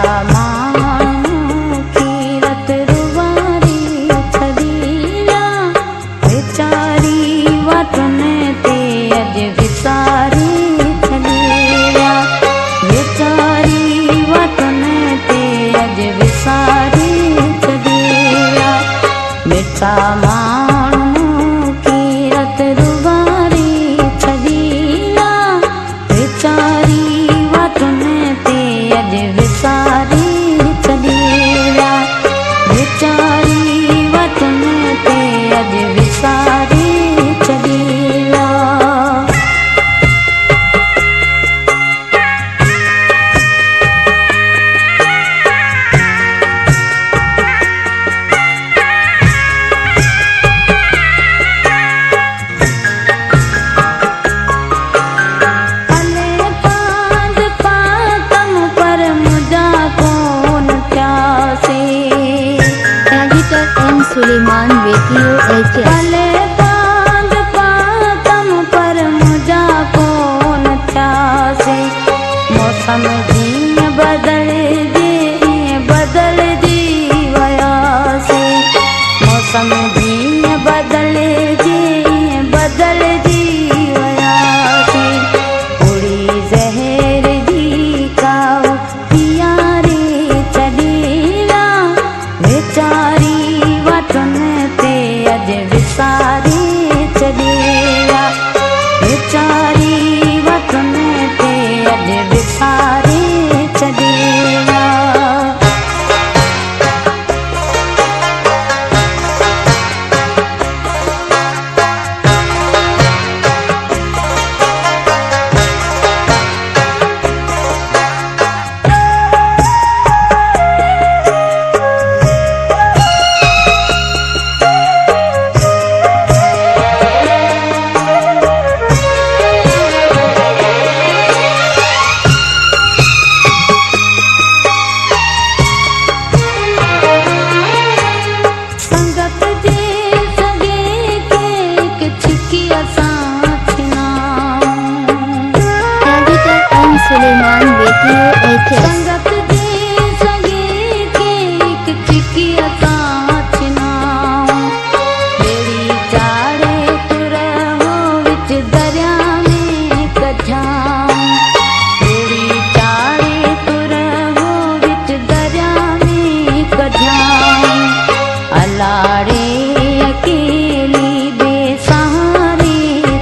माण्हू कीरत रुवारी छॾीला वीचारी वातुनि ते अॼु विसारी छॾीला वीचारी वातुनि ते अॼु विसारी छॾीला मिठा माण्हू कीरत रुवारी छॾीला वीचारी वातुनि ते अॼु विसारी छॾीला वीचारी वातुनि ते अॼु विसारी छॾीला। सुलेमान बेटियों भले पांद पातम पर मुझा कोन थियासे मौसम जीअं बदलजी वयासे मौसम जीअं बदलजी वयासे उड़ी ज़हर जी काव पियारे छॾीला वीचारी वातुनि ते अॼु विसारी छॾीला वीचारी वातुनि ते अॼु विसारी छॾीला। सुलेमान बेटियों संगत जे सगे के एक चिकी असां छिनाऊं बेड़ी चाढ़े तुर हो विच दरिया में कढाऊं बेड़ी चाढ़े तुर हो विच दरिया में कढाऊं अलाड़े अकेली बेसहारे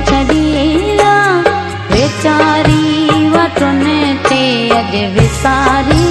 छॾीला वीचारी वातुनि ते अॼु विसारी